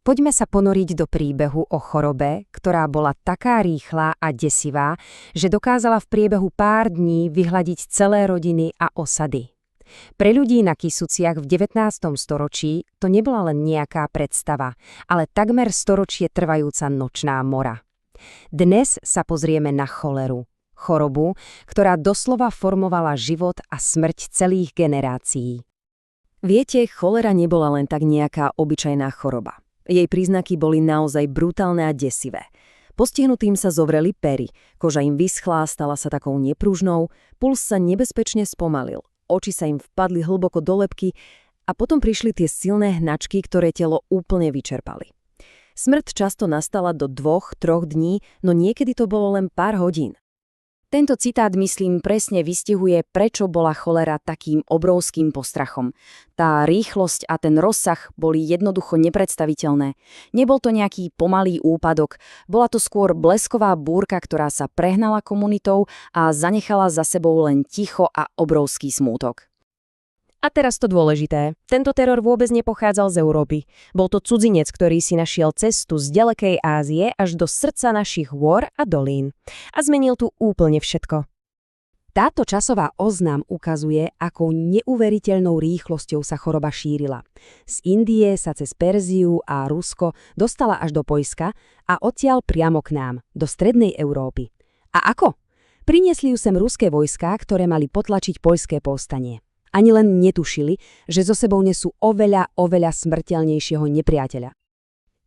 Poďme sa ponoriť do príbehu o chorobe, ktorá bola taká rýchla a desivá, že dokázala v priebehu pár dní vyhladiť celé rodiny a osady. Pre ľudí na Kisuciach v 19. storočí to nebola len nejaká predstava, ale takmer storočie trvajúca nočná mora. Dnes sa pozrieme na choleru, chorobu, ktorá doslova formovala život a smrť celých generácií. Viete, cholera nebola len tak nejaká obyčajná choroba. Jej príznaky boli naozaj brutálne a desivé. Postihnutým sa zovreli pery, koža im vyschlá, stala sa takou nepružnou, puls sa nebezpečne spomalil, oči sa im vpadli hlboko do lebky a potom prišli tie silné hnačky, ktoré telo úplne vyčerpali. Smrť často nastala do 2-3 dní, no niekedy to bolo len pár hodín. Tento citát, myslím, presne vystihuje, prečo bola cholera takým obrovským postrachom. Tá rýchlosť a ten rozsah boli jednoducho nepredstaviteľné. Nebol to nejaký pomalý úpadok, bola to skôr blesková búrka, ktorá sa prehnala komunitou a zanechala za sebou len ticho a obrovský smútok. A teraz to dôležité. Tento teror vôbec nepochádzal z Európy. Bol to cudzinec, ktorý si našiel cestu z ďalekej Ázie až do srdca našich hôr a dolín. A zmenil tu úplne všetko. Táto časová os nám ukazuje, akou neuveriteľnou rýchlosťou sa choroba šírila. Z Indie sa cez Perziu a Rusko dostala až do Poľska a odtiaľ priamo k nám, do strednej Európy. A ako? Priniesli ju sem ruské vojská, ktoré mali potlačiť poľské povstanie. Ani len netušili, že so sebou nesú oveľa smrteľnejšieho nepriateľa.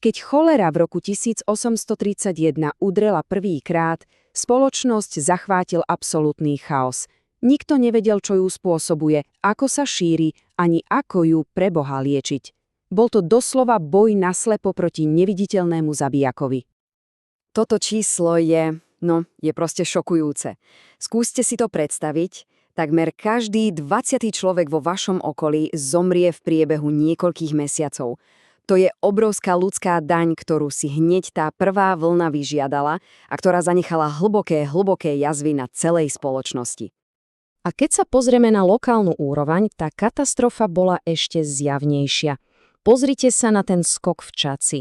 Keď cholera v roku 1831 udrela prvýkrát, spoločnosť zachvátil absolútny chaos. Nikto nevedel, čo ju spôsobuje, ako sa šíri, ani ako ju pre Boha liečiť. Bol to doslova boj naslepo proti neviditeľnému zabijakovi. Toto číslo je proste šokujúce. Skúste si to predstaviť. Takmer každý 20. človek vo vašom okolí zomrie v priebehu niekoľkých mesiacov. To je obrovská ľudská daň, ktorú si hneď tá prvá vlna vyžiadala a ktorá zanechala hlboké jazvy na celej spoločnosti. A keď sa pozrieme na lokálnu úroveň, tá katastrofa bola ešte zjavnejšia. Pozrite sa na ten skok v Čadci.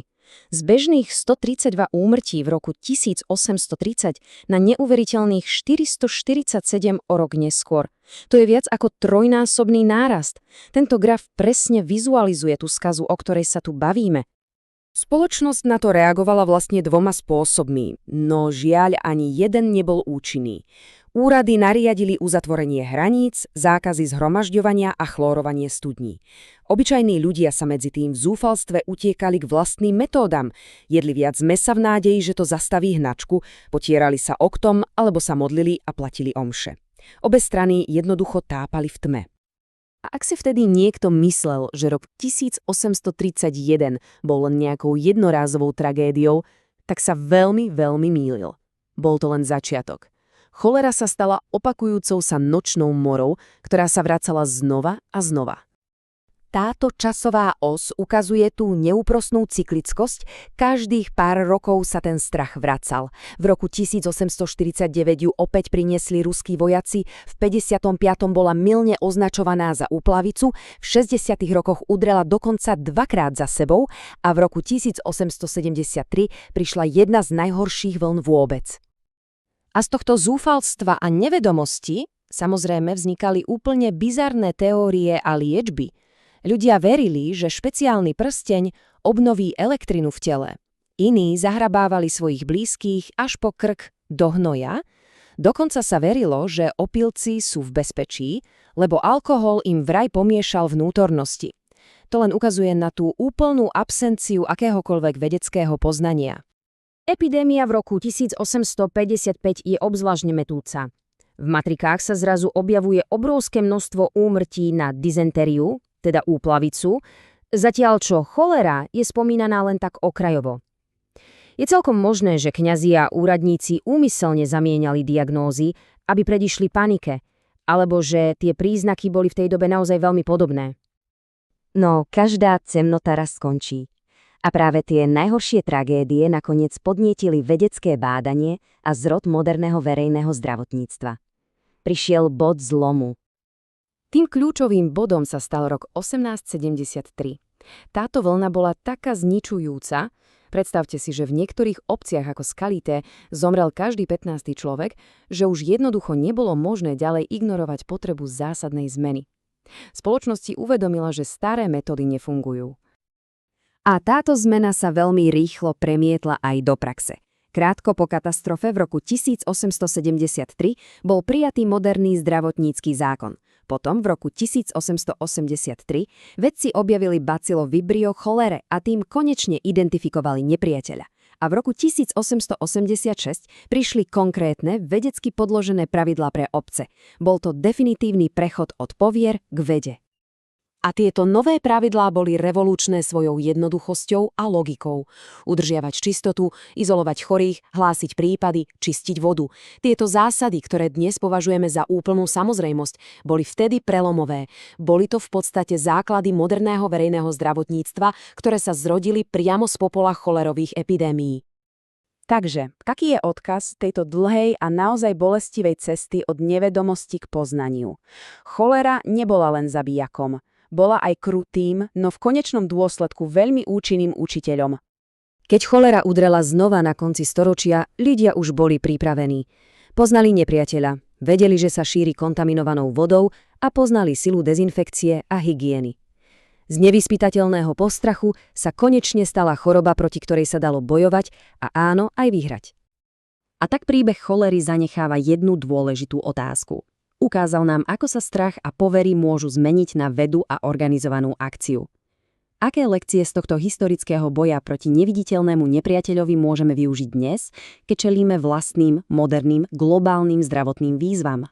Z bežných 132 úmrtí v roku 1830 na neuveriteľných 447 o rok neskôr. To je viac ako trojnásobný nárast. Tento graf presne vizualizuje tú skazu, o ktorej sa tu bavíme. Spoločnosť na to reagovala vlastne dvoma spôsobmi, no žiaľ ani jeden nebol účinný. Úrady nariadili uzatvorenie hraníc, zákazy zhromažďovania a chlórovanie studní. Obyčajní ľudia sa medzi tým v zúfalstve utiekali k vlastným metódam, jedli viac mäsa v nádeji, že to zastaví hnačku, potierali sa oktom alebo sa modlili a platili omše. Obe strany jednoducho tápali v tme. A ak si vtedy niekto myslel, že rok 1831 bol len nejakou jednorázovou tragédiou, tak sa veľmi mýlil. Bol to len začiatok. Cholera sa stala opakujúcou sa nočnou morou, ktorá sa vracala znova a znova. Táto časová os ukazuje tú neúprosnú cyklickosť, každých pár rokov sa ten strach vracal. V roku 1849 ju opäť priniesli ruskí vojaci, v 55. bola mylne označovaná za úplavicu, v 60. rokoch udrela dokonca dvakrát za sebou a v roku 1873 prišla jedna z najhorších vln vôbec. A z tohto zúfalstva a nevedomosti samozrejme vznikali úplne bizarné teórie a liečby. Ľudia verili, že špeciálny prsteň obnoví elektrinu v tele. Iní zahrabávali svojich blízkych až po krk do hnoja. Dokonca sa verilo, že opilci sú v bezpečí, lebo alkohol im vraj pomiešal vnútornosti. To len ukazuje na tú úplnú absenciu akéhokoľvek vedeckého poznania. Epidémia v roku 1855 je obzvlášť metúca. V matrikách sa zrazu objavuje obrovské množstvo úmrtí na dizentériu, teda úplavicu, zatiaľ čo cholera je spomínaná len tak okrajovo. Je celkom možné, že kňazi a úradníci úmyselne zamieniali diagnózy, aby predišli panike, alebo že tie príznaky boli v tej dobe naozaj veľmi podobné. No, každá temnota raz skončí. A práve tie najhoršie tragédie nakoniec podnietili vedecké bádanie a zrod moderného verejného zdravotníctva. Prišiel bod zlomu. Tým kľúčovým bodom sa stal rok 1873. Táto vlna bola taká zničujúca. Predstavte si, že v niektorých obciach ako Skalité zomrel každý 15. človek, že už jednoducho nebolo možné ďalej ignorovať potrebu zásadnej zmeny. Spoločnosti uvedomila, že staré metódy nefungujú. A táto zmena sa veľmi rýchlo premietla aj do praxe. Krátko po katastrofe v roku 1873 bol prijatý moderný zdravotnícky zákon. Potom v roku 1883 vedci objavili bacilo Vibrio cholere a tým konečne identifikovali nepriateľa. A v roku 1886 prišli konkrétne vedecky podložené pravidlá pre obce. Bol to definitívny prechod od povier k vede. A tieto nové pravidlá boli revolučné svojou jednoduchosťou a logikou. Udržiavať čistotu, izolovať chorých, hlásiť prípady, čistiť vodu. Tieto zásady, ktoré dnes považujeme za úplnú samozrejmosť, boli vtedy prelomové. Boli to v podstate základy moderného verejného zdravotníctva, ktoré sa zrodili priamo z popola cholerových epidémií. Takže, aký je odkaz tejto dlhej a naozaj bolestivej cesty od nevedomosti k poznaniu? Cholera nebola len zabijakom. Bola aj krutým, no v konečnom dôsledku veľmi účinným učiteľom. Keď cholera udrela znova na konci storočia, ľudia už boli pripravení. Poznali nepriateľa, vedeli, že sa šíri kontaminovanou vodou a poznali silu dezinfekcie a hygieny. Z nevyspytateľného postrachu sa konečne stala choroba, proti ktorej sa dalo bojovať a áno, aj vyhrať. A tak príbeh cholery zanecháva jednu dôležitú otázku. Ukázal nám, ako sa strach a povery môžu zmeniť na vedu a organizovanú akciu. Aké lekcie z tohto historického boja proti neviditeľnému nepriateľovi môžeme využiť dnes, keď čelíme vlastným, moderným, globálnym zdravotným výzvam?